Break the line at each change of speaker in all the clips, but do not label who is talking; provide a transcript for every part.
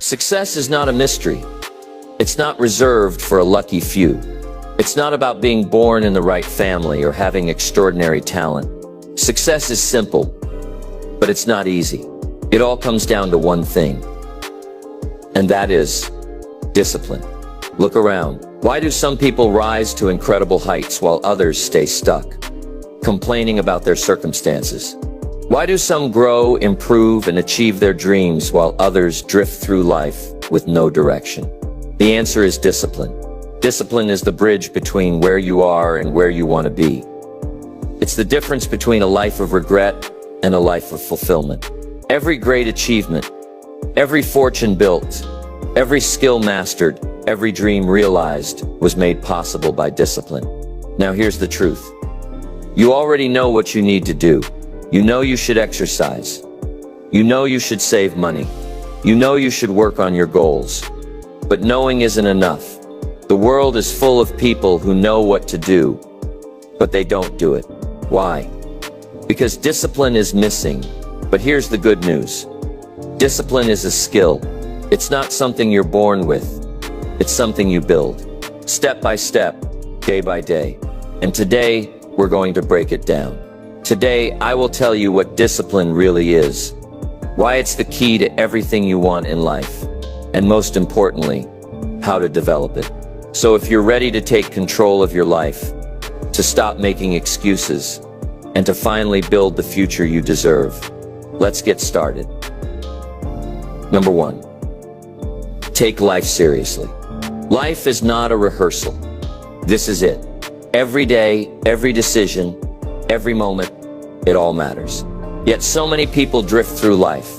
Success is not a mystery. It's not reserved for a lucky few. It's not about being born in the right family or having extraordinary talent. Success is simple, but it's not easy. It all comes down to one thing, and that is discipline. Look around. Why do some people rise to incredible heights while others stay stuck, complaining about their circumstances? Why do some grow, improve, and achieve their dreams while others drift through life with no direction? The answer is discipline. Discipline is the bridge between where you are and where you want to be. It's the difference between a life of regret and a life of fulfillment. Every great achievement, every fortune built, every skill mastered, every dream realized was made possible by discipline. Now here's the truth. You already know what you need to do. You know you should exercise. You know you should save money. You know you should work on your goals. But knowing isn't enough. The world is full of people who know what to do, but they don't do it. Why? Because discipline is missing. But here's the good news. Discipline is a skill. It's not something you're born with. It's something you build, step by step, day by day. And today, we're going to break it down. Today, I will tell you what discipline really is, why it's the key to everything you want in life, and most importantly, how to develop it. So if you're ready to take control of your life, to stop making excuses, and to finally build the future you deserve, let's get started. Number 1, take life seriously. Life is not a rehearsal. This is it. Every day, every decision, every moment, it all matters. Yet so many people drift through life,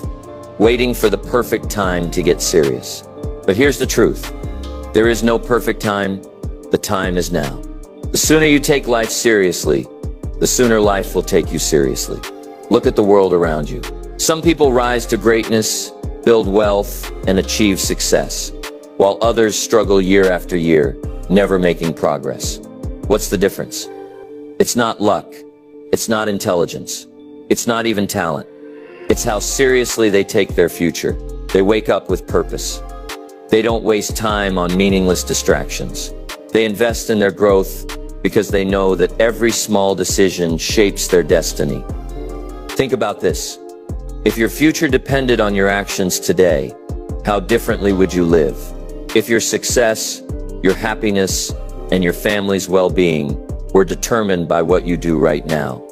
waiting for the perfect time to get serious. But here's the truth. There is no perfect time. The time is now. The sooner you take life seriously, the sooner life will take you seriously. Look at the world around you. Some people rise to greatness, build wealth, and achieve success, while others struggle year after year, never making progress. What's the difference? It's not luck. It's not intelligence. It's not even talent. It's how seriously they take their future. They wake up with purpose. They don't waste time on meaningless distractions. They invest in their growth because they know that every small decision shapes their destiny. Think about this. If your future depended on your actions today, how differently would you live? If your success, your happiness, and your family's well-being were determined by what you do right now,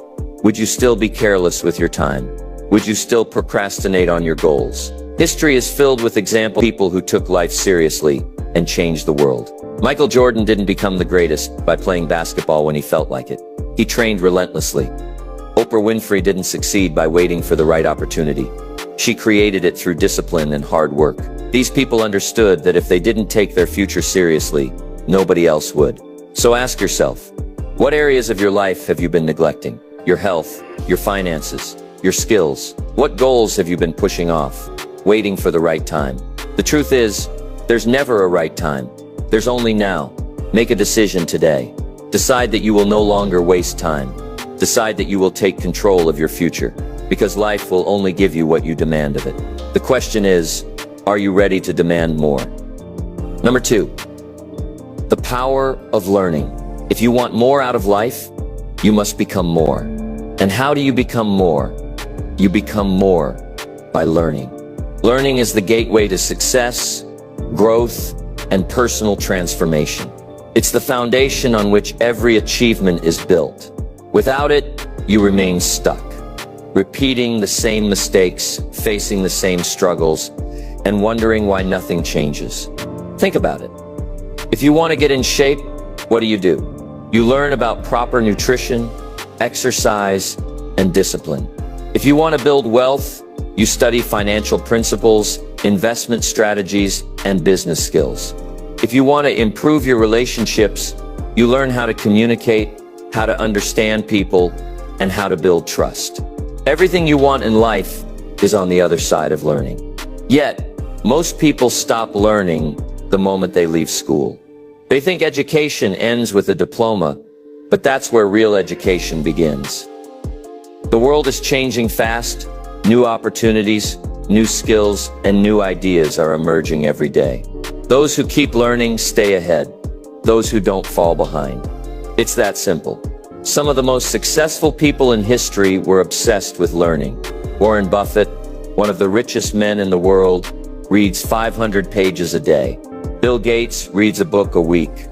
would you still be careless with your time? Would you still procrastinate on your goals? History is filled with examples of people who took life seriously and changed the world. Michael Jordan didn't become the greatest by playing basketball when he felt like it. He trained relentlessly. Oprah Winfrey didn't succeed by waiting for the right opportunity. She created it through discipline and hard work. These people understood that if they didn't take their future seriously, nobody else would. So ask yourself, what areas of your life have you been neglecting? Your health, your finances, your skills. What goals have you been pushing off, waiting for the right time? The truth is, there's never a right time. There's only now. Make a decision today. Decide that you will no longer waste time. Decide that you will take control of your future, because life will only give you what you demand of it. The question is, are you ready to demand more? Number 2, the power of learning. If you want more out of life, you must become more. And how do you become more? You become more by learning. Learning is the gateway to success, growth, and personal transformation. It's the foundation on which every achievement is built. Without it, you remain stuck, repeating the same mistakes, facing the same struggles, and wondering why nothing changes. Think about it. If you want to get in shape, what do? You learn about proper nutrition, exercise, and discipline. If you want to build wealth, you study financial principles, investment strategies, and business skills. If you want to improve your relationships, you learn how to communicate, how to understand people, and how to build trust. Everything you want in life is on the other side of learning. Yet, most people stop learning the moment they leave school. They think education ends with a diploma, but that's where real education begins. The world is changing fast, new opportunities, new skills, and new ideas are emerging every day. Those who keep learning stay ahead. Those who don't fall behind. It's that simple. Some of the most successful people in history were obsessed with learning. Warren Buffett, one of the richest men in the world, reads 500 pages a day. Bill Gates reads a book a week.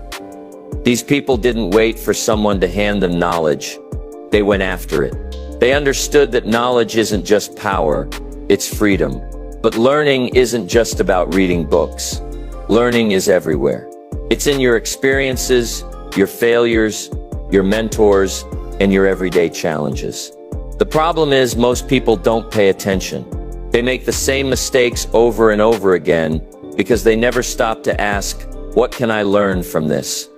These people didn't wait for someone to hand them knowledge. They went after it. They understood that knowledge isn't just power, it's freedom. But learning isn't just about reading books. Learning is everywhere. It's in your experiences, your failures, your mentors, and your everyday challenges. The problem is most people don't pay attention. They make the same mistakes over and over again because they never stop to ask, what can I learn from this?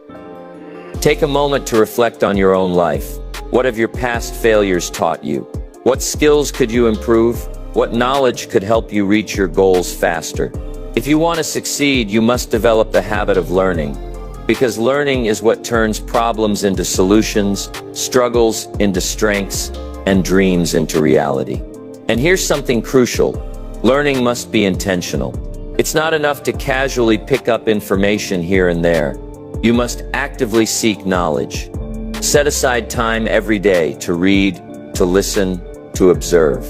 Take a moment to reflect on your own life. What have your past failures taught you? What skills could you improve? What knowledge could help you reach your goals faster? If you want to succeed, you must develop the habit of learning, because learning is what turns problems into solutions, struggles into strengths, and dreams into reality. And here's something crucial. Learning must be intentional. It's not enough to casually pick up information here and there. You must actively seek knowledge. Set aside time every day to read, to listen, to observe.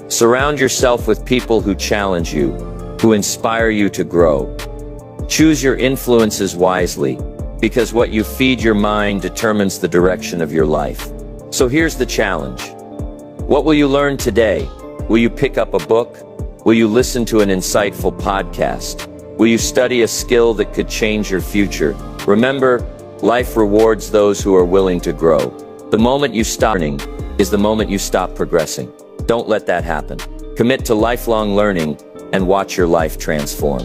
Surround yourself with people who challenge you, who inspire you to grow. Choose your influences wisely, because what you feed your mind determines the direction of your life. So here's the challenge. What will you learn today? Will you pick up a book? Will you listen to an insightful podcast? Will you study a skill that could change your future? Remember, life rewards those who are willing to grow. The moment you stop learning is the moment you stop progressing. Don't let that happen. Commit to lifelong learning and watch your life transform.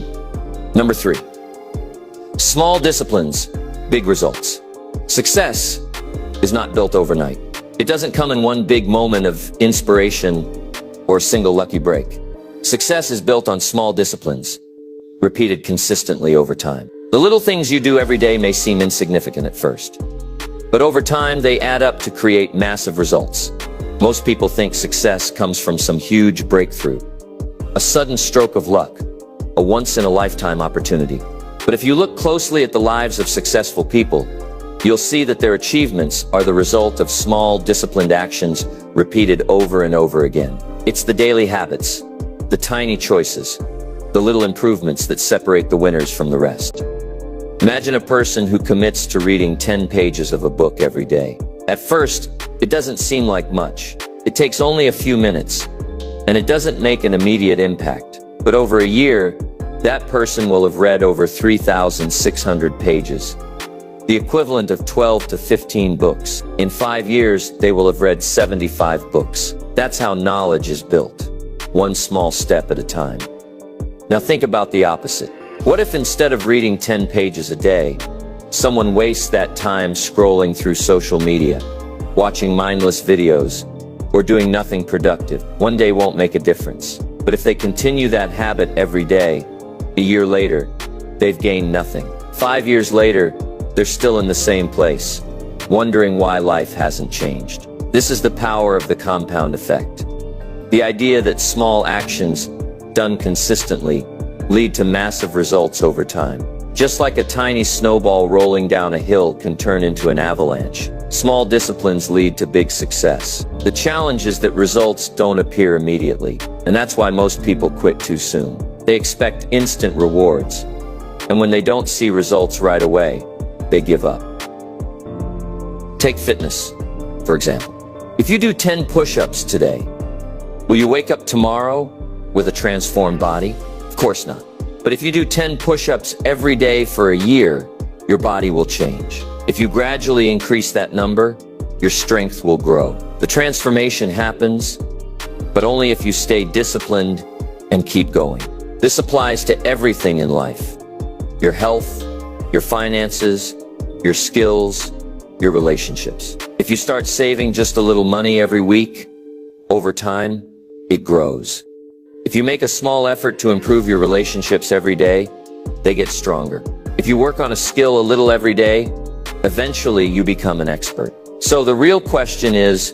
Number 3. Small disciplines, big results. Success is not built overnight. It doesn't come in one big moment of inspiration or a single lucky break. Success is built on small disciplines, repeated consistently over time. The little things you do every day may seem insignificant at first, but over time they add up to create massive results. Most people think success comes from some huge breakthrough, a sudden stroke of luck, a once-in-a-lifetime opportunity. But if you look closely at the lives of successful people, you'll see that their achievements are the result of small, disciplined actions repeated over and over again. It's the daily habits, the tiny choices, the little improvements that separate the winners from the rest. Imagine a person who commits to reading 10 pages of a book every day. At first, it doesn't seem like much. It takes only a few minutes, and it doesn't make an immediate impact. But over a year, that person will have read over 3,600 pages, the equivalent of 12 to 15 books. In 5 years, they will have read 75 books. That's how knowledge is built, one small step at a time. Now think about the opposite. What if instead of reading 10 pages a day, someone wastes that time scrolling through social media, watching mindless videos, or doing nothing productive? One day won't make a difference. But if they continue that habit every day, a year later, they've gained nothing. 5 years later, they're still in the same place, wondering why life hasn't changed. This is the power of the compound effect. The idea that small actions, done consistently, lead to massive results over time. Just like a tiny snowball rolling down a hill can turn into an avalanche, small disciplines lead to big success. The challenge is that results don't appear immediately, and that's why most people quit too soon. They expect instant rewards, and when they don't see results right away, they give up. Take fitness, for example. If you do 10 push-ups today, will you wake up tomorrow with a transformed body? Of course not. But if you do 10 push-ups every day for a year, your body will change. If you gradually increase that number, your strength will grow. The transformation happens, but only if you stay disciplined and keep going. This applies to everything in life. Your health, your finances, your skills, your relationships. If you start saving just a little money every week, over time, it grows. If you make a small effort to improve your relationships every day, they get stronger. If you work on a skill a little every day, eventually you become an expert. So the real question is,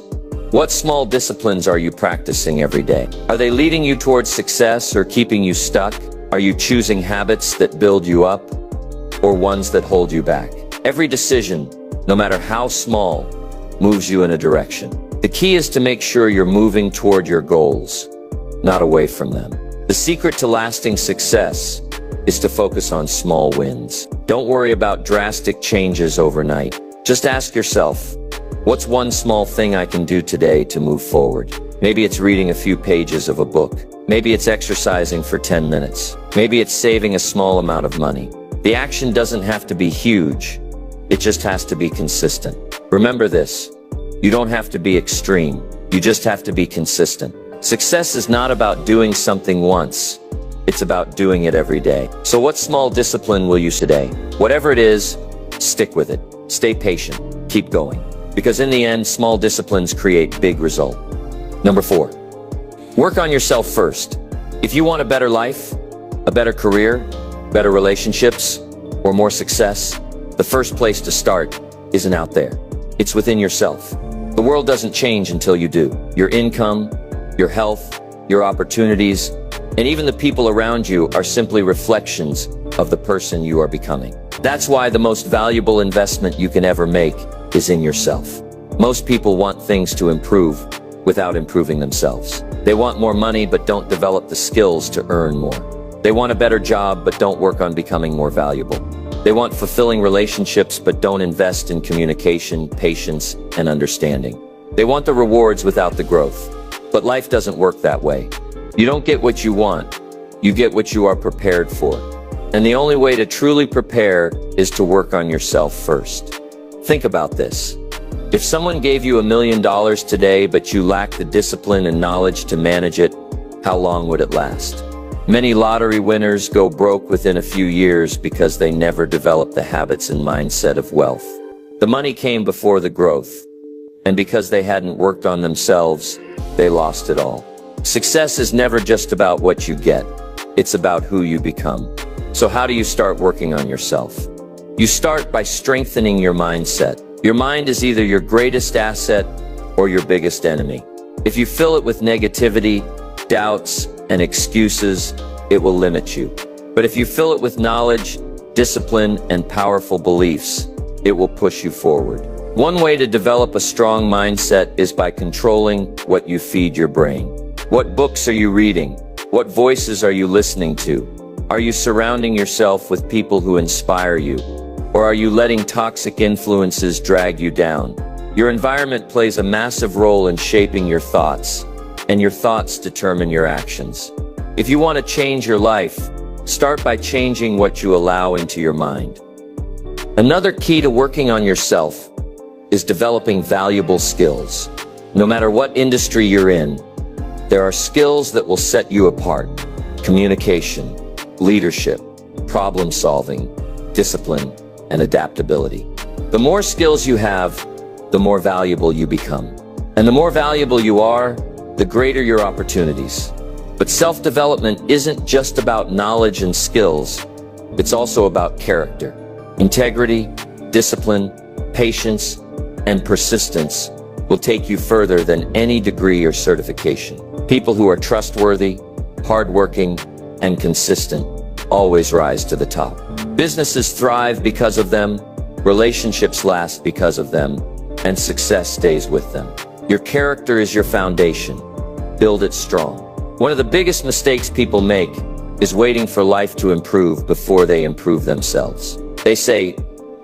What small disciplines are you practicing every day? Are they leading you towards success or keeping you stuck? Are you choosing habits that build you up or ones that hold you back? Every decision, no matter how small, moves you in a direction. The key is to make sure you're moving toward your goals, not away from them. The secret to lasting success is to focus on small wins. Don't worry about drastic changes overnight. Just ask yourself, what's one small thing I can do today to move forward? Maybe it's reading a few pages of a book. Maybe it's exercising for 10 minutes. Maybe it's saving a small amount of money. The action doesn't have to be huge. It just has to be consistent. Remember this, you don't have to be extreme. You just have to be consistent. Success is not about doing something once. It's about doing it every day. So what small discipline will you use today? Whatever it is, stick with it. Stay patient. Keep going. Because in the end, small disciplines create big results. Number 4, work on yourself first. If you want a better life, a better career, better relationships, or more success, the first place to start isn't out there. It's within yourself. The world doesn't change until you do. Your income, your health, your opportunities, and even the people around you are simply reflections of the person you are becoming. That's why the most valuable investment you can ever make is in yourself. Most people want things to improve without improving themselves. They want more money but don't develop the skills to earn more. They want a better job but don't work on becoming more valuable. They want fulfilling relationships but don't invest in communication, patience, and understanding. They want the rewards without the growth. But life doesn't work that way. You don't get what you want, you get what you are prepared for. And the only way to truly prepare is to work on yourself first. Think about this. If someone gave you $1 million today, but you lack the discipline and knowledge to manage it, how long would it last? Many lottery winners go broke within a few years because they never developed the habits and mindset of wealth. The money came before the growth, and because they hadn't worked on themselves, they lost it all. Success is never just about what you get. It's about who you become. So how do you start working on yourself? You start by strengthening your mindset. Your mind is either your greatest asset or your biggest enemy. If you fill it with negativity, doubts, and excuses, it will limit you. But if you fill it with knowledge, discipline, and powerful beliefs, it will push you forward. One way to develop a strong mindset is by controlling what you feed your brain. What books are you reading? What voices are you listening to? Are you surrounding yourself with people who inspire you? Or are you letting toxic influences drag you down? Your environment plays a massive role in shaping your thoughts, and your thoughts determine your actions. If you want to change your life, start by changing what you allow into your mind. Another key to working on yourself is developing valuable skills. No matter what industry you're in, there are skills that will set you apart. Communication, leadership, problem solving, discipline, and adaptability. The more skills you have, the more valuable you become. And the more valuable you are, the greater your opportunities. But self-development isn't just about knowledge and skills. It's also about character. Integrity, discipline, patience, and persistence will take you further than any degree or certification. People who are trustworthy, hardworking, and consistent always rise to the top. Businesses thrive because of them, relationships last because of them, and success stays with them. Your character is your foundation. Build it strong. One of the biggest mistakes people make is waiting for life to improve before they improve themselves. They say,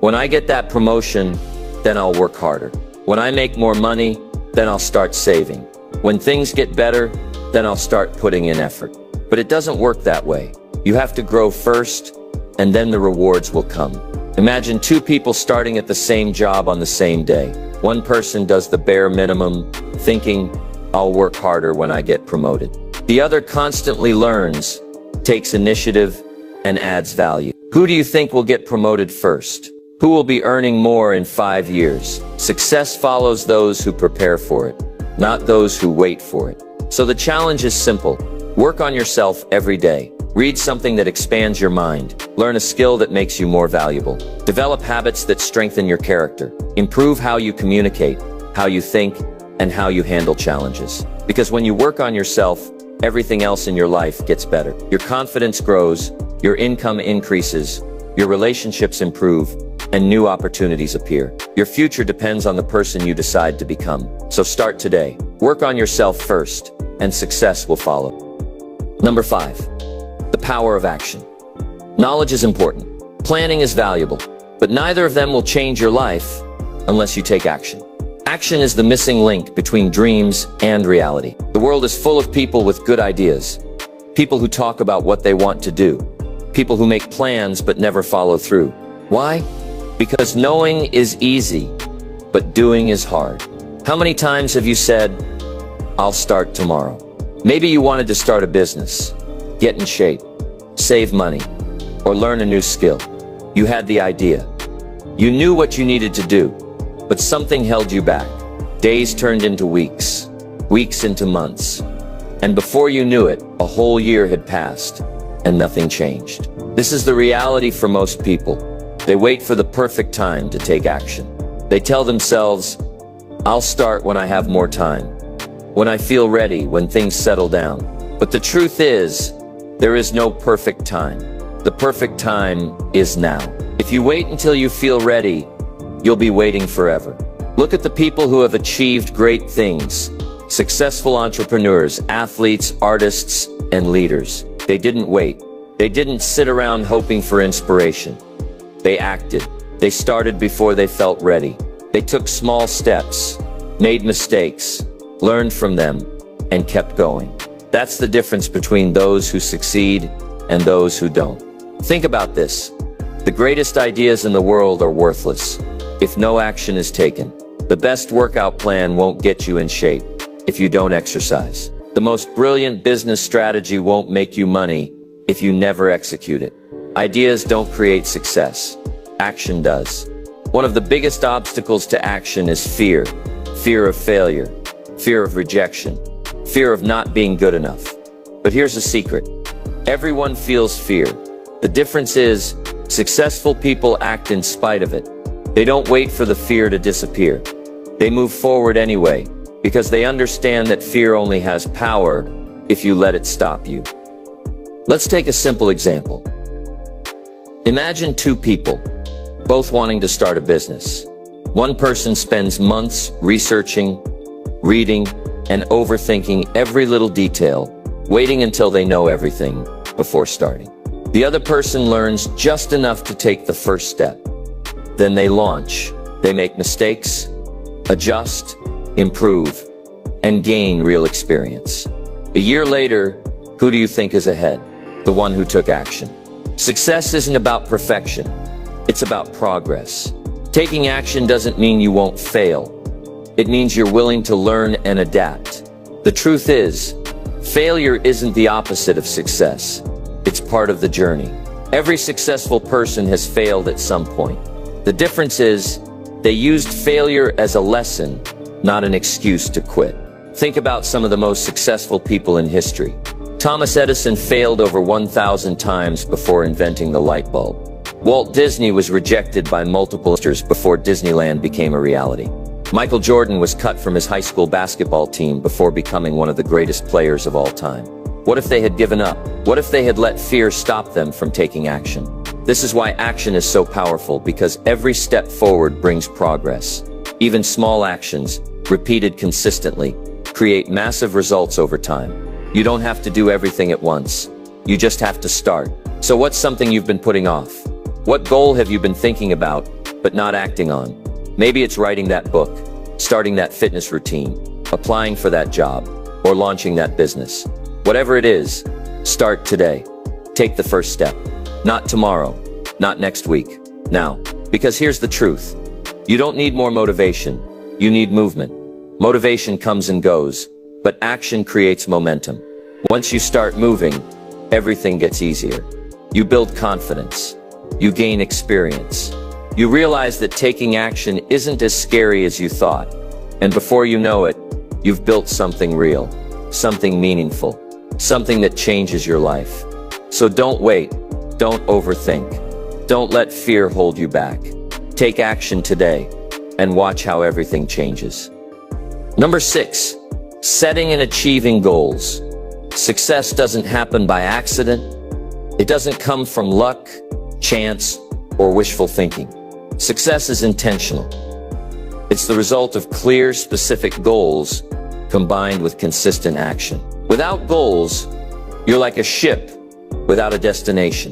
when I get that promotion, then I'll work harder. When I make more money, then I'll start saving. When things get better, then I'll start putting in effort. But it doesn't work that way. You have to grow first, and then the rewards will come. Imagine two people starting at the same job on the same day. One person does the bare minimum, thinking, I'll work harder when I get promoted. The other constantly learns, takes initiative, and adds value. Who do you think will get promoted first? Who will be earning more in 5 years? Success follows those who prepare for it, not those who wait for it. So the challenge is simple. Work on yourself every day. Read something that expands your mind. Learn a skill that makes you more valuable. Develop habits that strengthen your character. Improve how you communicate, how you think, and how you handle challenges. Because when you work on yourself, everything else in your life gets better. Your confidence grows, your income increases, your relationships improve, and new opportunities appear. Your future depends on the person you decide to become. So start today. Work on yourself first, and success will follow. Number 5. The power of action. Knowledge is important. Planning is valuable. But neither of them will change your life unless you take action. Action is the missing link between dreams and reality. The world is full of people with good ideas. People who talk about what they want to do. People who make plans but never follow through. Why? Because knowing is easy, but doing is hard. How many times have you said, "I'll start tomorrow"? Maybe you wanted to start a business, get in shape, save money, or learn a new skill. You had the idea. You knew what you needed to do, but something held you back. Days turned into weeks, weeks into months. And before you knew it, a whole year had passed, and nothing changed. This is the reality for most people. They wait for the perfect time to take action. They tell themselves, "I'll start when I have more time, when I feel ready, when things settle down." But the truth is, there is no perfect time. The perfect time is now. If you wait until you feel ready, you'll be waiting forever. Look at the people who have achieved great things. Successful entrepreneurs, athletes, artists, and leaders. They didn't wait. They didn't sit around hoping for inspiration. They acted. They started before they felt ready. They took small steps, made mistakes, learned from them, and kept going. That's the difference between those who succeed and those who don't. Think about this. The greatest ideas in the world are worthless if no action is taken. The best workout plan won't get you in shape if you don't exercise. The most brilliant business strategy won't make you money if you never execute it. Ideas don't create success. Action does. One of the biggest obstacles to action is fear. Fear of failure. Fear of rejection. Fear of not being good enough. But here's a secret. Everyone feels fear. The difference is, successful people act in spite of it. They don't wait for the fear to disappear. They move forward anyway, because they understand that fear only has power if you let it stop you. Let's take a simple example. Imagine two people, both wanting to start a business. One person spends months researching, reading, and overthinking every little detail, waiting until they know everything before starting. The other person learns just enough to take the first step. Then they launch. They make mistakes, adjust, improve, and gain real experience. A year later, who do you think is ahead? The one who took action. Success isn't about perfection. It's about progress. Taking action doesn't mean you won't fail. It means you're willing to learn and adapt. The truth is, failure isn't the opposite of success. It's part of the journey. Every successful person has failed at some point. The difference is, they used failure as a lesson, not an excuse to quit. Think about some of the most successful people in history. Thomas Edison failed over 1,000 times before inventing the light bulb. Walt Disney was rejected by multiple investors before Disneyland became a reality. Michael Jordan was cut from his high school basketball team before becoming one of the greatest players of all time. What if they had given up? What if they had let fear stop them from taking action? This is why action is so powerful, because every step forward brings progress. Even small actions, repeated consistently, create massive results over time. You don't have to do everything at once. You just have to start. So what's something you've been putting off? What goal have you been thinking about, but not acting on? Maybe it's writing that book, starting that fitness routine, applying for that job, or launching that business. Whatever it is, start today. Take the first step. Not tomorrow, not next week, now. Because here's the truth. You don't need more motivation. You need movement. Motivation comes and goes, but action creates momentum. Once you start moving, everything gets easier. You build confidence. You gain experience. You realize that taking action isn't as scary as you thought. And before you know it, you've built something real, something meaningful, something that changes your life. So don't wait. Don't overthink. Don't let fear hold you back. Take action today and watch how everything changes. Number 6, setting and achieving goals. Success doesn't happen by accident. It doesn't come from luck, chance, or wishful thinking. Success is intentional. It's the result of clear, specific goals combined with consistent action. Without goals, you're like a ship without a destination,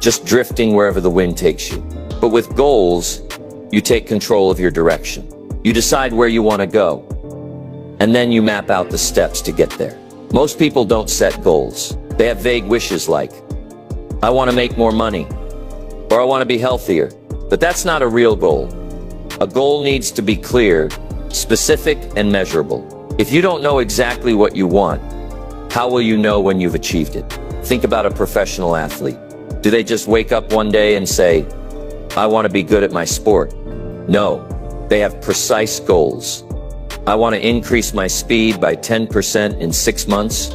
just drifting wherever the wind takes you. But with goals, you take control of your direction. You decide where you want to go, and then you map out the steps to get there. Most people don't set goals. They have vague wishes like, I want to make more money, or I want to be healthier. But that's not a real goal. A goal needs to be clear, specific, and measurable. If you don't know exactly what you want, how will you know when you've achieved it? Think about a professional athlete. Do they just wake up one day and say, I want to be good at my sport? No, they have precise goals. I want to increase my speed by 10% in 6 months,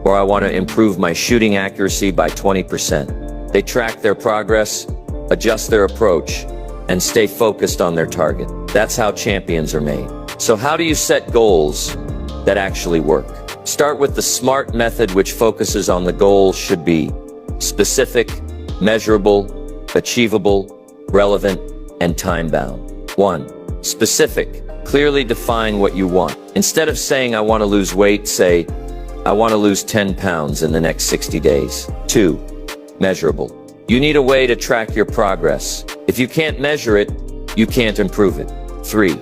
or I want to improve my shooting accuracy by 20%. They track their progress, adjust their approach, and stay focused on their target. That's how champions are made. So how do you set goals that actually work? Start with the SMART method, which focuses on the goal should be specific, measurable, achievable, relevant, and time-bound. 1. Specific. Clearly define what you want. Instead of saying, I want to lose weight, say, I want to lose 10 pounds in the next 60 days. 2. Measurable. You need a way to track your progress. If you can't measure it, you can't improve it. 3.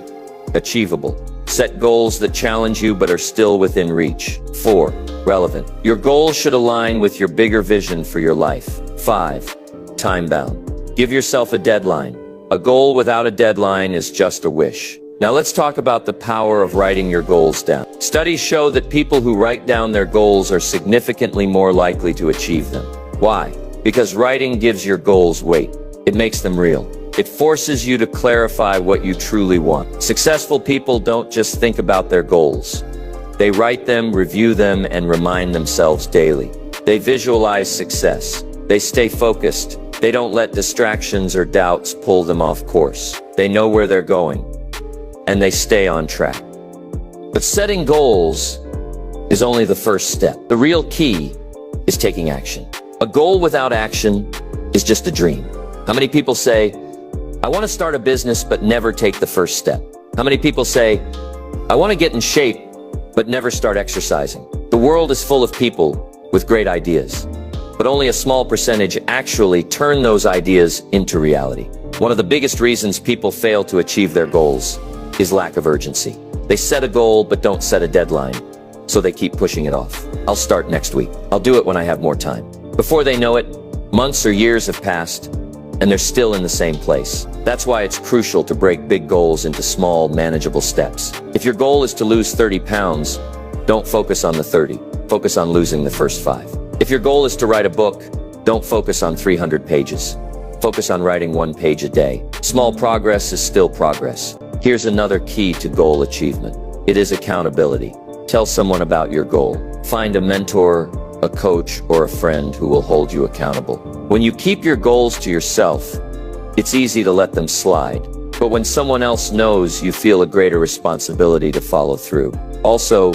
Achievable. Set goals that challenge you but are still within reach. 4. Relevant. Your goals should align with your bigger vision for your life. 5. Time-bound. Give yourself a deadline. A goal without a deadline is just a wish. Now let's talk about the power of writing your goals down. Studies show that people who write down their goals are significantly more likely to achieve them. Why? Because writing gives your goals weight. It makes them real. It forces you to clarify what you truly want. Successful people don't just think about their goals. They write them, review them, and remind themselves daily. They visualize success. They stay focused. They don't let distractions or doubts pull them off course. They know where they're going, and they stay on track. But setting goals is only the first step. The real key is taking action. A goal without action is just a dream. How many people say, I want to start a business but never take the first step? How many people say, I want to get in shape but never start exercising? The world is full of people with great ideas, but only a small percentage actually turn those ideas into reality. One of the biggest reasons people fail to achieve their goals is lack of urgency. They set a goal but don't set a deadline, so they keep pushing it off. I'll start next week. I'll do it when I have more time. Before they know it, months or years have passed, and they're still in the same place. That's why it's crucial to break big goals into small, manageable steps. If your goal is to lose 30 pounds, don't focus on the 30. Focus on losing the first 5. If your goal is to write a book, don't focus on 300 pages. Focus on writing 1 page a day. Small progress is still progress. Here's another key to goal achievement. It is accountability. Tell someone about your goal. Find a mentor, a coach, or a friend who will hold you accountable. When you keep your goals to yourself, it's easy to let them slide. But when someone else knows, you feel a greater responsibility to follow through. Also,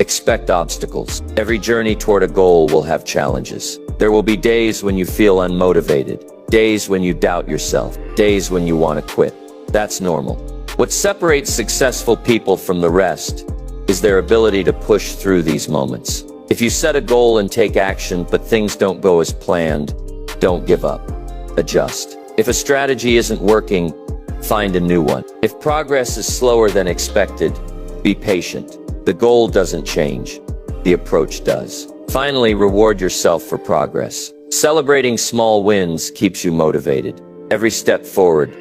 expect obstacles. Every journey toward a goal will have challenges. There will be days when you feel unmotivated, days when you doubt yourself, days when you want to quit. That's normal. What separates successful people from the rest is their ability to push through these moments. If you set a goal and take action, but things don't go as planned, don't give up. Adjust. If a strategy isn't working, find a new one. If progress is slower than expected, be patient. The goal doesn't change. The approach does. Finally, reward yourself for progress. Celebrating small wins keeps you motivated. Every step forward,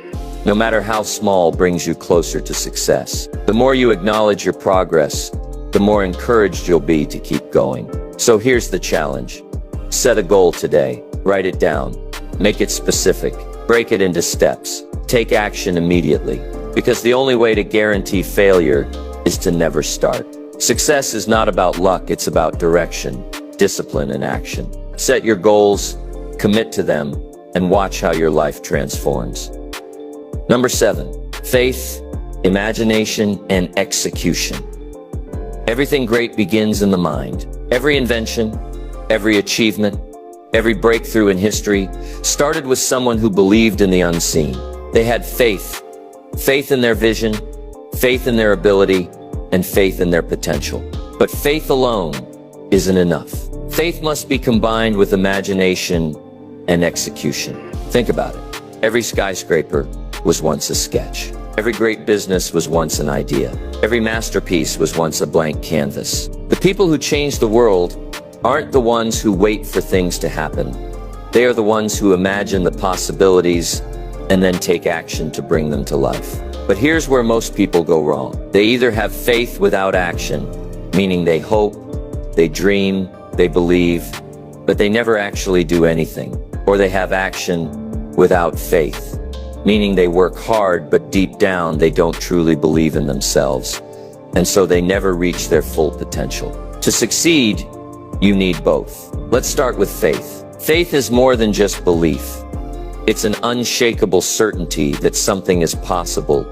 no matter how small, brings you closer to success. The more you acknowledge your progress, the more encouraged you'll be to keep going. So here's the challenge. Set a goal today. Write it down. Make it specific. Break it into steps. Take action immediately. Because the only way to guarantee failure is to never start. Success is not about luck, it's about direction, discipline, and action. Set your goals, commit to them, and watch how your life transforms. Number 7, faith, imagination, and execution. Everything great begins in the mind. Every invention, every achievement, every breakthrough in history started with someone who believed in the unseen. They had faith. Faith in their vision, faith in their ability, and faith in their potential. But faith alone isn't enough. Faith must be combined with imagination and execution. Think about it. Every skyscraper was once a sketch. Every great business was once an idea. Every masterpiece was once a blank canvas. The people who change the world aren't the ones who wait for things to happen. They are the ones who imagine the possibilities and then take action to bring them to life. But here's where most people go wrong. They either have faith without action, meaning they hope, they dream, they believe, but they never actually do anything. Or they have action without faith, meaning they work hard, but deep down they don't truly believe in themselves, and so they never reach their full potential. To succeed, you need both. Let's start with faith. Faith is more than just belief. It's an unshakable certainty that something is possible,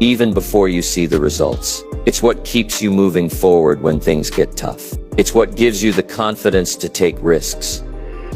even before you see the results. It's what keeps you moving forward when things get tough. It's what gives you the confidence to take risks,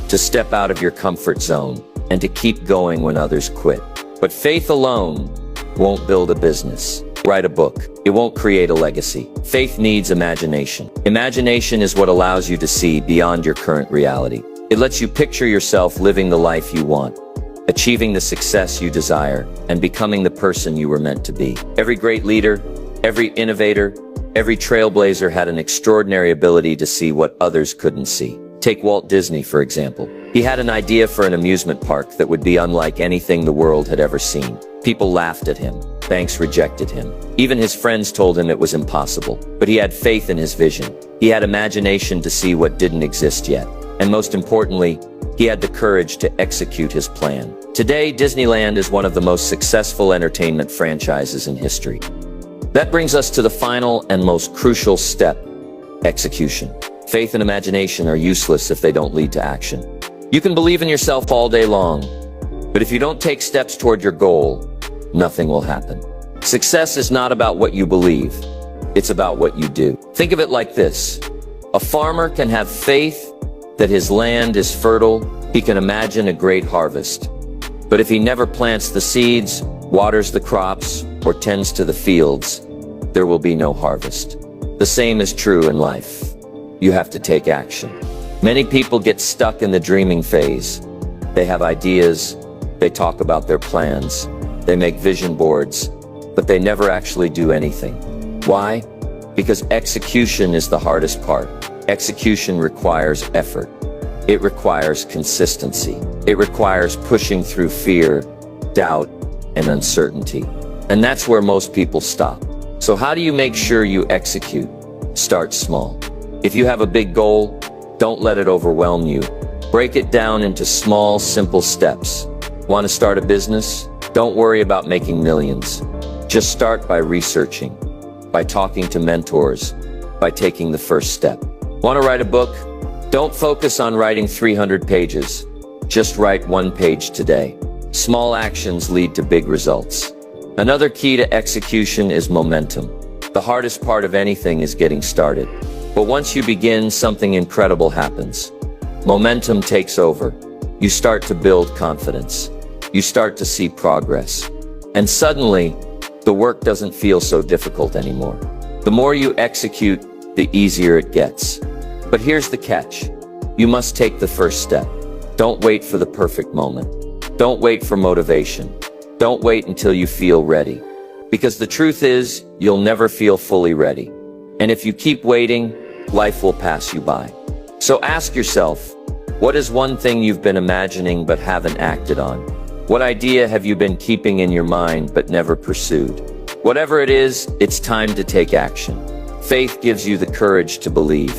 to step out of your comfort zone, and to keep going when others quit. But faith alone won't build a business, write a book. It won't create a legacy. Faith needs imagination. Imagination is what allows you to see beyond your current reality. It lets you picture yourself living the life you want, achieving the success you desire, and becoming the person you were meant to be. Every great leader, every innovator, every trailblazer had an extraordinary ability to see what others couldn't see. Take Walt Disney, for example. He had an idea for an amusement park that would be unlike anything the world had ever seen. People laughed at him. Banks rejected him. Even his friends told him it was impossible. But he had faith in his vision. He had imagination to see what didn't exist yet. And most importantly, he had the courage to execute his plan. Today, Disneyland is one of the most successful entertainment franchises in history. That brings us to the final and most crucial step: execution. Faith and imagination are useless if they don't lead to action. You can believe in yourself all day long, but if you don't take steps toward your goal, nothing will happen. Success is not about what you believe, it's about what you do. Think of it like this. A farmer can have faith that his land is fertile, he can imagine a great harvest. But if he never plants the seeds, waters the crops, or tends to the fields, there will be no harvest. The same is true in life. You have to take action. Many people get stuck in the dreaming phase. They have ideas, they talk about their plans, they make vision boards, but they never actually do anything. Why? Because execution is the hardest part. Execution requires effort. It requires consistency. It requires pushing through fear, doubt, and uncertainty. And that's where most people stop. So how do you make sure you execute? Start small. If you have a big goal, don't let it overwhelm you. Break it down into small, simple steps. Want to start a business? Don't worry about making millions. Just start by researching, by talking to mentors, by taking the first step. Want to write a book? Don't focus on writing 300 pages. Just write one page today. Small actions lead to big results. Another key to execution is momentum. The hardest part of anything is getting started. But once you begin, something incredible happens. Momentum takes over. You start to build confidence. You start to see progress. And suddenly, the work doesn't feel so difficult anymore. The more you execute, the easier it gets. But here's the catch. You must take the first step. Don't wait for the perfect moment. Don't wait for motivation. Don't wait until you feel ready. Because the truth is, you'll never feel fully ready. And if you keep waiting, life will pass you by. So ask yourself, what is one thing you've been imagining but haven't acted on? What idea have you been keeping in your mind but never pursued? Whatever it is, it's time to take action. Faith gives you the courage to believe.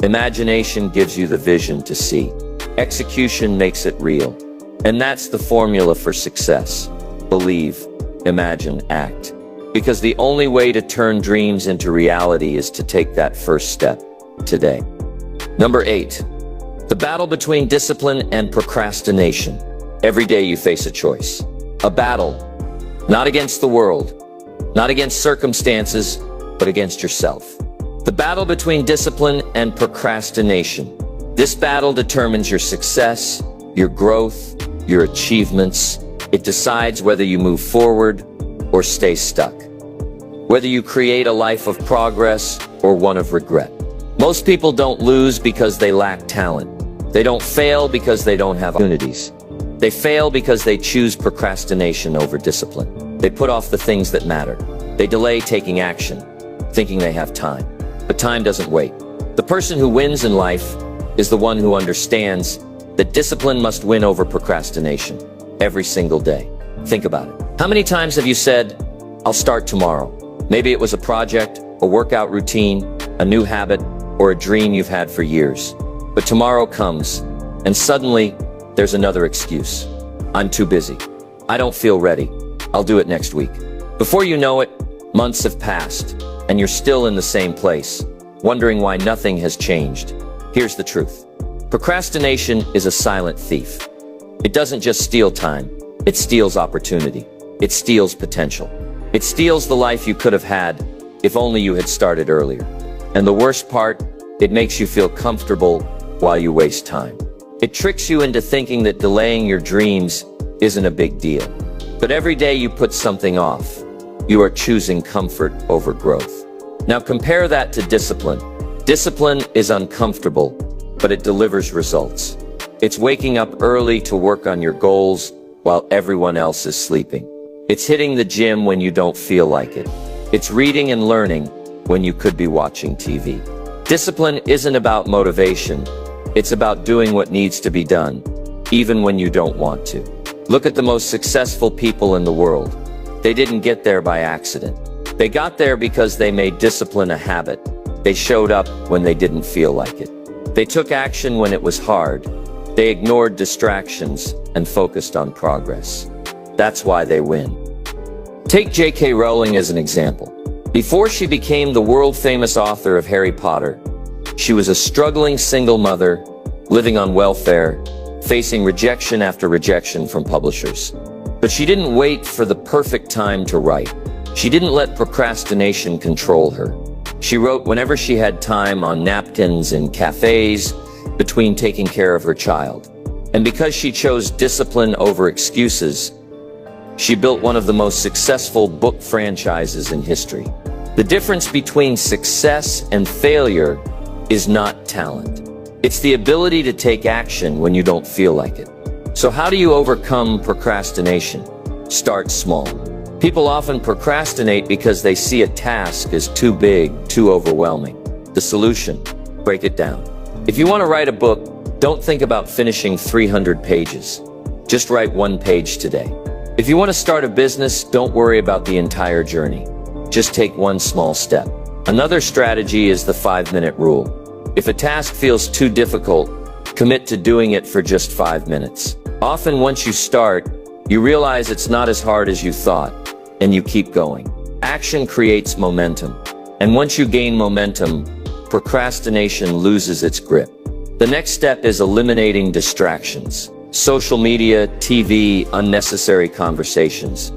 Imagination gives you the vision to see. Execution makes it real. And that's the formula for success. Believe, imagine, act. Because the only way to turn dreams into reality is to take that first step today. Number 8, the battle between discipline and procrastination. Every day you face a choice. A battle, not against the world, not against circumstances, but against yourself. The battle between discipline and procrastination. This battle determines your success, your growth, your achievements. It decides whether you move forward or stay stuck. Whether you create a life of progress or one of regret. Most people don't lose because they lack talent. They don't fail because they don't have opportunities. They fail because they choose procrastination over discipline. They put off the things that matter. They delay taking action, thinking they have time. But time doesn't wait. The person who wins in life is the one who understands that discipline must win over procrastination every single day. Think about it. How many times have you said, "I'll start tomorrow"? Maybe it was a project, a workout routine, a new habit, or a dream you've had for years. But tomorrow comes, and suddenly, there's another excuse. "I'm too busy. I don't feel ready. I'll do it next week." Before you know it, months have passed, and you're still in the same place, wondering why nothing has changed. Here's the truth. Procrastination is a silent thief. It doesn't just steal time, it steals opportunity. It steals potential. It steals the life you could have had if only you had started earlier. And the worst part, it makes you feel comfortable while you waste time. It tricks you into thinking that delaying your dreams isn't a big deal. But every day you put something off, you are choosing comfort over growth. Now compare that to discipline. Discipline is uncomfortable, but it delivers results. It's waking up early to work on your goals while everyone else is sleeping. It's hitting the gym when you don't feel like it. It's reading and learning when you could be watching TV. Discipline isn't about motivation. It's about doing what needs to be done, even when you don't want to. Look at the most successful people in the world. They didn't get there by accident. They got there because they made discipline a habit. They showed up when they didn't feel like it. They took action when it was hard. They ignored distractions and focused on progress. That's why they win. Take J.K. Rowling as an example. Before she became the world-famous author of Harry Potter, she was a struggling single mother, living on welfare, facing rejection after rejection from publishers. But she didn't wait for the perfect time to write. She didn't let procrastination control her. She wrote whenever she had time, on napkins in cafes, between taking care of her child. And because she chose discipline over excuses, she built one of the most successful book franchises in history. The difference between success and failure is not talent. It's the ability to take action when you don't feel like it. So how do you overcome procrastination? Start small. People often procrastinate because they see a task as too big, too overwhelming. The solution: break it down. If you want to write a book, don't think about finishing 300 pages. Just write 1 page today. If you want to start a business, don't worry about the entire journey. Just take one small step. Another strategy is the 5-minute rule. If a task feels too difficult, commit to doing it for just 5 minutes. Often once you start, you realize it's not as hard as you thought, and you keep going. Action creates momentum. And once you gain momentum, procrastination loses its grip. The next step is eliminating distractions. Social media, TV, unnecessary conversations.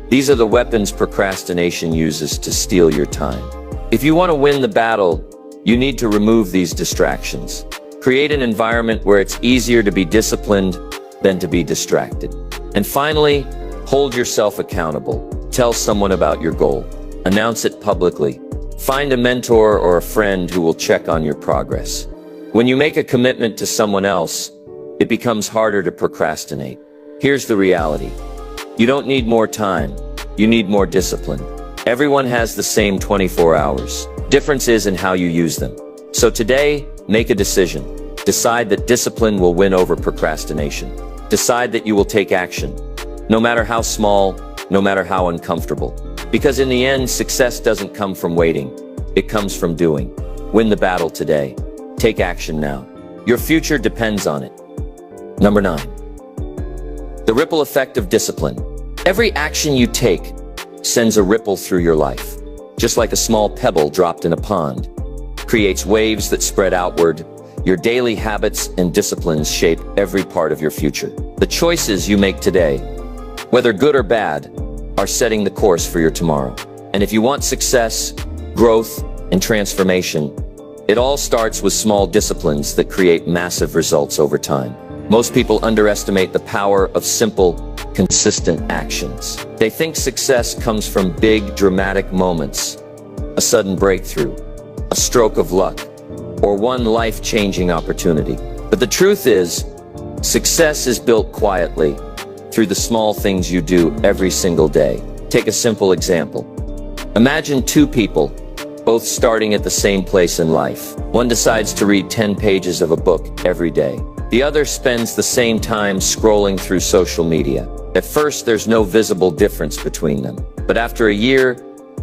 These are the weapons procrastination uses to steal your time. If you want to win the battle, you need to remove these distractions. Create an environment where it's easier to be disciplined than to be distracted. And finally, hold yourself accountable. Tell someone about your goal. Announce it publicly. Find a mentor or a friend who will check on your progress. When you make a commitment to someone else, it becomes harder to procrastinate. Here's the reality. You don't need more time. You need more discipline. Everyone has the same 24 hours. Difference is in how you use them. So today, make a decision. Decide that discipline will win over procrastination. Decide that you will take action, no matter how small, no matter how uncomfortable. Because in the end, success doesn't come from waiting. It comes from doing. Win the battle today. Take action now. Your future depends on it. Number 9. The ripple effect of discipline. Every action you take sends a ripple through your life. Just like a small pebble dropped in a pond, creates waves that spread outward. Your daily habits and disciplines shape every part of your future. The choices you make today, whether good or bad, are setting the course for your tomorrow. And if you want success, growth, and transformation. It all starts with small disciplines that create massive results over time. Most people underestimate the power of simple, consistent actions. They think success comes from big, dramatic moments, a sudden breakthrough, a stroke of luck, or one life-changing opportunity. But the truth is, success is built quietly through the small things you do every single day. Take a simple example. Imagine two people, both starting at the same place in life. One decides to read 10 pages of a book every day. The other spends the same time scrolling through social media. At first, there's no visible difference between them. But after a year,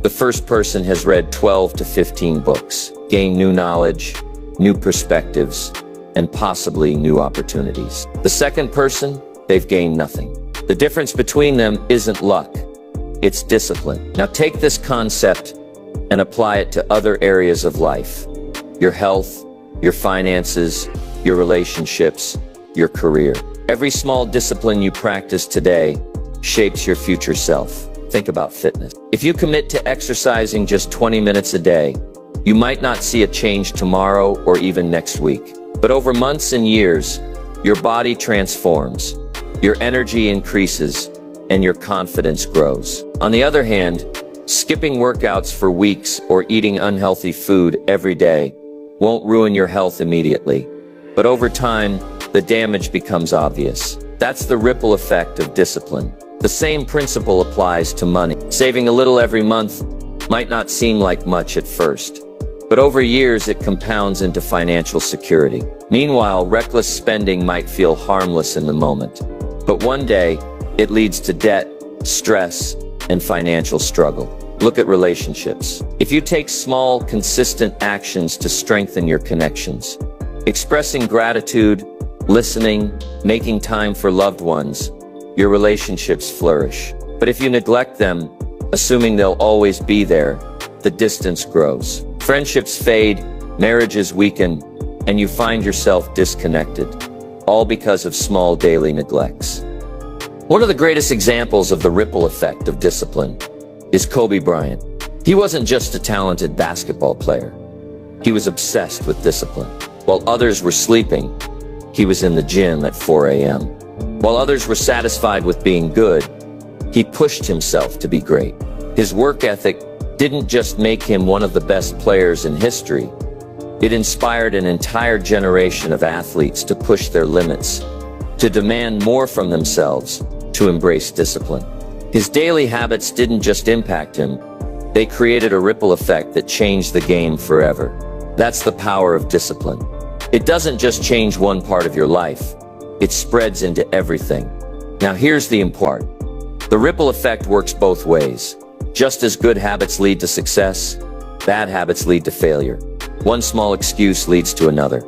the first person has read 12 to 15 books, gained new knowledge, new perspectives, and possibly new opportunities. The second person, they've gained nothing. The difference between them isn't luck, it's discipline. Now take this concept and apply it to other areas of life. Your health, your finances, your relationships, your career. Every small discipline you practice today shapes your future self. Think about fitness. If you commit to exercising just 20 minutes a day, you might not see a change tomorrow or even next week. But over months and years, your body transforms, your energy increases, and your confidence grows. On the other hand, skipping workouts for weeks or eating unhealthy food every day won't ruin your health immediately. But over time, the damage becomes obvious. That's the ripple effect of discipline. The same principle applies to money. Saving a little every month might not seem like much at first, but over years it compounds into financial security. Meanwhile, reckless spending might feel harmless in the moment, but one day it leads to debt, stress, and financial struggle. Look at relationships. If you take small, consistent actions to strengthen your connections, expressing gratitude, listening, making time for loved ones, your relationships flourish. But if you neglect them, assuming they'll always be there, the distance grows. Friendships fade, marriages weaken, and you find yourself disconnected, all because of small daily neglects. One of the greatest examples of the ripple effect of discipline is Kobe Bryant. He wasn't just a talented basketball player. He was obsessed with discipline. While others were sleeping, he was in the gym at 4 a.m. While others were satisfied with being good, he pushed himself to be great. His work ethic didn't just make him one of the best players in history. It inspired an entire generation of athletes to push their limits, to demand more from themselves, to embrace discipline. His daily habits didn't just impact him, they created a ripple effect that changed the game forever. That's the power of discipline. It doesn't just change one part of your life, it spreads into everything. Now here's the important part. The ripple effect works both ways. Just as good habits lead to success, bad habits lead to failure. One small excuse leads to another.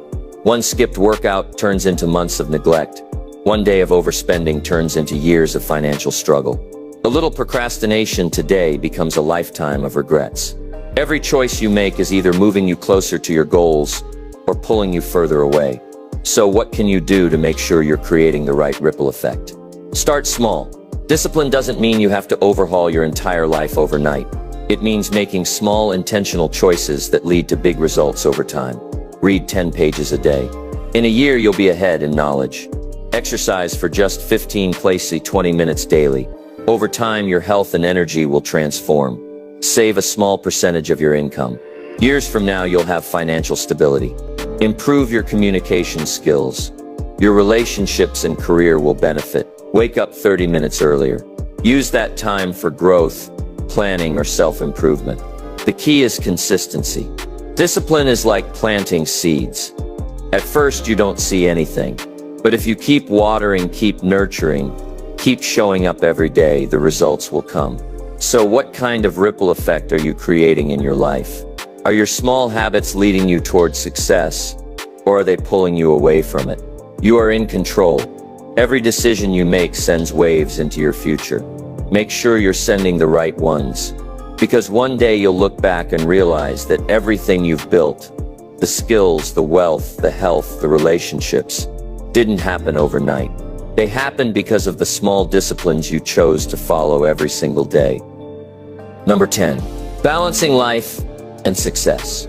One skipped workout turns into months of neglect. One day of overspending turns into years of financial struggle. A little procrastination today becomes a lifetime of regrets. Every choice you make is either moving you closer to your goals or pulling you further away. So what can you do to make sure you're creating the right ripple effect? Start small. Discipline doesn't mean you have to overhaul your entire life overnight. It means making small, intentional choices that lead to big results over time. Read 10 pages a day. In a year, you'll be ahead in knowledge. Exercise for just 20 minutes daily. Over time, your health and energy will transform. Save a small percentage of your income. Years from now, you'll have financial stability. Improve your communication skills. Your relationships and career will benefit. Wake up 30 minutes earlier. Use that time for growth, planning, or self-improvement. The key is consistency. Discipline is like planting seeds. At first, you don't see anything. But if you keep watering, keep nurturing, keep showing up every day, the results will come. So what kind of ripple effect are you creating in your life? Are your small habits leading you towards success, or are they pulling you away from it? You are in control. Every decision you make sends waves into your future. Make sure you're sending the right ones, because one day you'll look back and realize that everything you've built, the skills, the wealth, the health, the relationships, didn't happen overnight. They happened because of the small disciplines you chose to follow every single day. Number 10. Balancing life and success.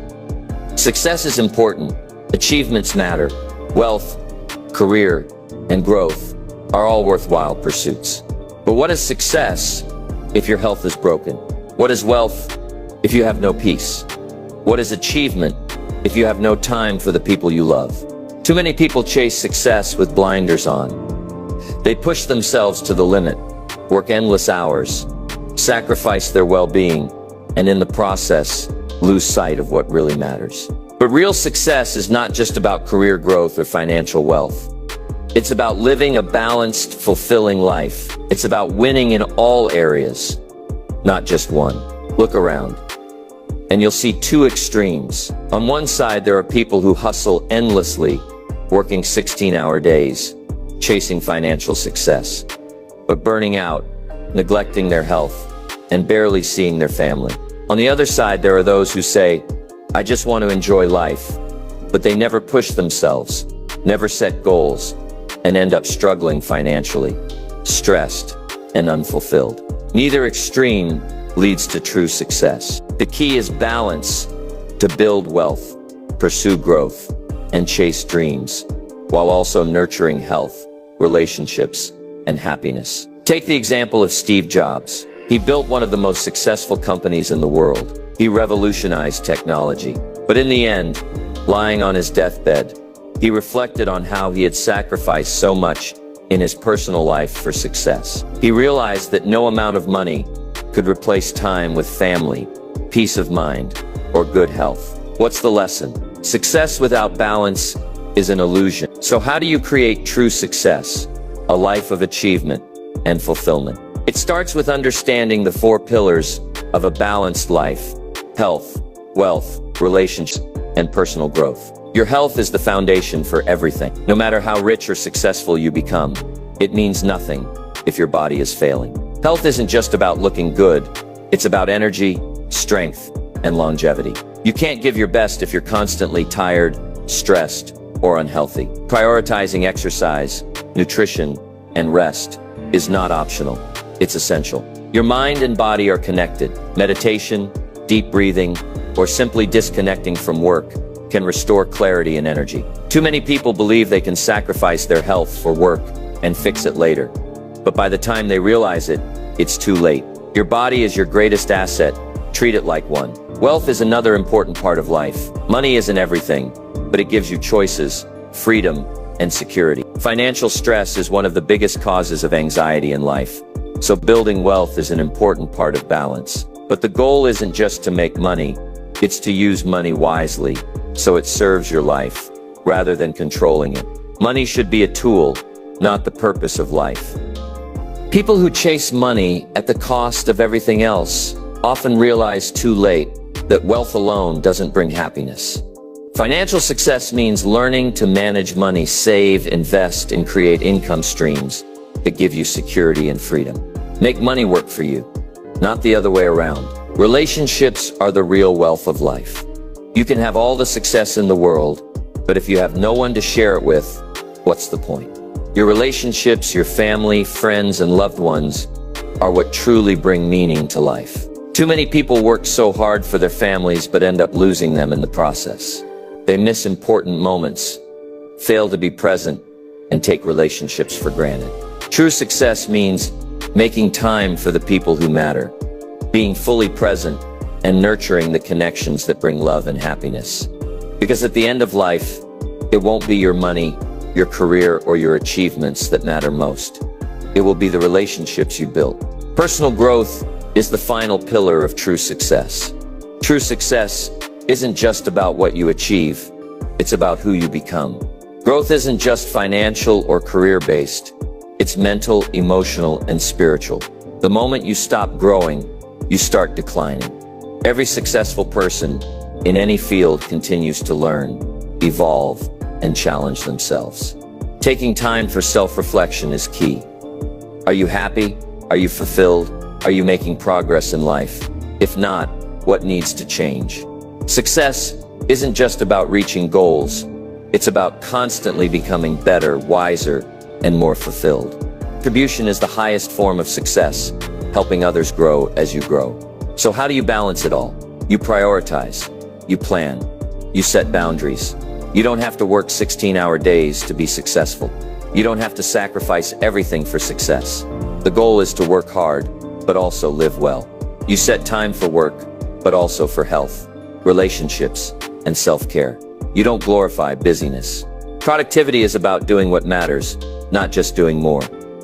Success is important. Achievements matter. Wealth, career, and growth are all worthwhile pursuits. But what is success if your health is broken? What is wealth if you have no peace? What is achievement if you have no time for the people you love? Too many people chase success with blinders on. They push themselves to the limit, work endless hours, sacrifice their well-being, and in the process, lose sight of what really matters. But real success is not just about career growth or financial wealth. It's about living a balanced, fulfilling life. It's about winning in all areas, not just one. Look around, and you'll see two extremes. On one side, there are people who hustle endlessly, working 16-hour days, chasing financial success, but burning out, neglecting their health, and barely seeing their family. On the other side, there are those who say, I just want to enjoy life, but they never push themselves, never set goals, and end up struggling financially, stressed, and unfulfilled. Neither extreme leads to true success. The key is balance to build wealth, pursue growth, and chase dreams, while also nurturing health, relationships, and happiness. Take the example of Steve Jobs. He built one of the most successful companies in the world. He revolutionized technology. But in the end, lying on his deathbed, he reflected on how he had sacrificed so much in his personal life for success. He realized that no amount of money could replace time with family, peace of mind, or good health. What's the lesson? Success without balance is an illusion. So how do you create true success, a life of achievement and fulfillment? It starts with understanding the four pillars of a balanced life: health, wealth, relationships, and personal growth. Your health is the foundation for everything. No matter how rich or successful you become, it means nothing if your body is failing. Health isn't just about looking good, it's about energy, strength, and longevity. You can't give your best if you're constantly tired, stressed, or unhealthy. Prioritizing exercise, nutrition, and rest is not optional. It's essential. Your mind and body are connected. Meditation, deep breathing, or simply disconnecting from work can restore clarity and energy. Too many people believe they can sacrifice their health for work and fix it later. But by the time they realize it, it's too late. Your body is your greatest asset. Treat it like one. Wealth is another important part of life. Money isn't everything, but it gives you choices, freedom, and security. Financial stress is one of the biggest causes of anxiety in life. So building wealth is an important part of balance. But the goal isn't just to make money, it's to use money wisely, so it serves your life, rather than controlling it. Money should be a tool, not the purpose of life. People who chase money at the cost of everything else often realize too late that wealth alone doesn't bring happiness. Financial success means learning to manage money, save, invest, and create income streams that give you security and freedom. Make money work for you, not the other way around. Relationships are the real wealth of life. You can have all the success in the world, but if you have no one to share it with, what's the point? Your relationships, your family, friends, and loved ones are what truly bring meaning to life. Too many people work so hard for their families but end up losing them in the process. They miss important moments, fail to be present, and take relationships for granted. True success means making time for the people who matter, being fully present, and nurturing the connections that bring love and happiness. Because at the end of life, it won't be your money, your career, or your achievements that matter most. It will be the relationships you built. Personal growth is the final pillar of true success. True success isn't just about what you achieve, it's about who you become. Growth isn't just financial or career-based, it's mental, emotional, and spiritual. The moment you stop growing, you start declining. Every successful person in any field continues to learn, evolve, and challenge themselves. Taking time for self-reflection is key. Are you happy? Are you fulfilled? Are you making progress in life? If not, what needs to change? Success isn't just about reaching goals. It's about constantly becoming better, wiser, and more fulfilled. Contribution is the highest form of success, helping others grow as you grow. So how do you balance it all? You prioritize. You plan. You set boundaries. You don't have to work 16-hour days to be successful. You don't have to sacrifice everything for success. The goal is to work hard, but also live well. You set time for work, but also for health, relationships, and self-care. You don't glorify busyness. Productivity is about doing what matters, not just doing more.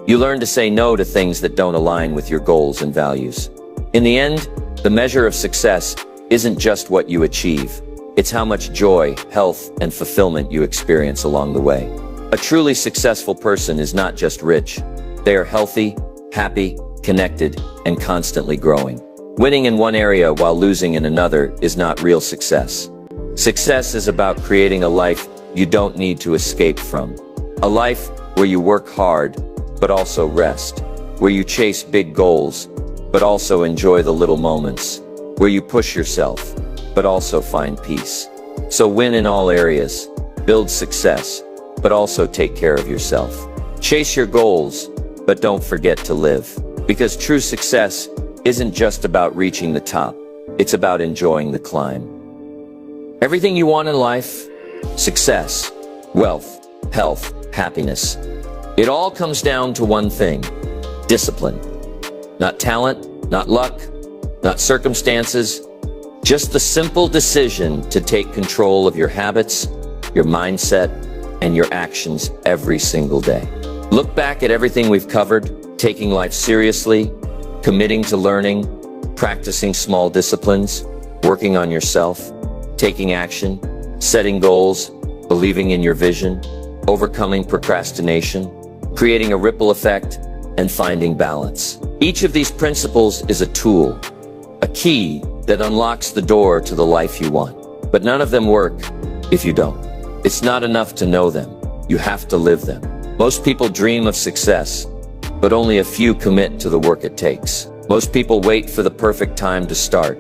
You learn to say no to things that don't align with your goals and values. In the end, the measure of success isn't just what you achieve. It's how much joy, health, and fulfillment you experience along the way. A truly successful person is not just rich. They are healthy, happy, connected, and constantly growing. Winning in one area while losing in another is not real success. Success is about creating a life you don't need to escape from. A life where you work hard, but also rest. Where you chase big goals, but also enjoy the little moments. Where you push yourself, but also find peace. So win in all areas, build success, but also take care of yourself. Chase your goals, but don't forget to live. Because true success isn't just about reaching the top, it's about enjoying the climb. Everything you want in life, success, wealth, health, happiness, it all comes down to one thing: discipline. Not talent, not luck, not circumstances, just the simple decision to take control of your habits, your mindset, and your actions every single day. Look back at everything we've covered: taking life seriously, committing to learning, practicing small disciplines, working on yourself, taking action, setting goals, believing in your vision, overcoming procrastination, creating a ripple effect, and finding balance. Each of these principles is a tool, a key that unlocks the door to the life you want. But none of them work if you don't. It's not enough to know them. You have to live them. Most people dream of success, but only a few commit to the work it takes. Most people wait for the perfect time to start,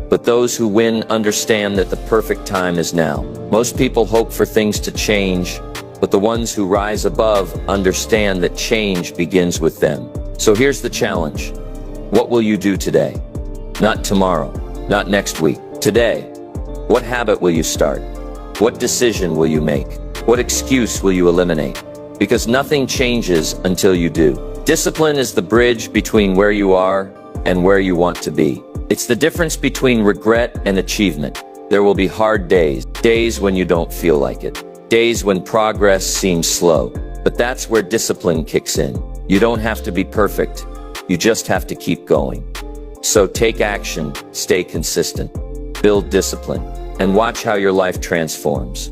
but those who win understand that the perfect time is now. Most people hope for things to change, but the ones who rise above understand that change begins with them. So here's the challenge. What will you do today? Not tomorrow, not next week. Today. What habit will you start? What decision will you make? What excuse will you eliminate? Because nothing changes until you do. Discipline is the bridge between where you are and where you want to be. It's the difference between regret and achievement. There will be hard days, days when you don't feel like it, days when progress seems slow. But that's where discipline kicks in. You don't have to be perfect. You just have to keep going. So take action, stay consistent, build discipline, and watch how your life transforms.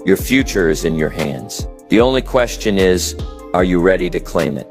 Your future is in your hands. The only question is, are you ready to claim it?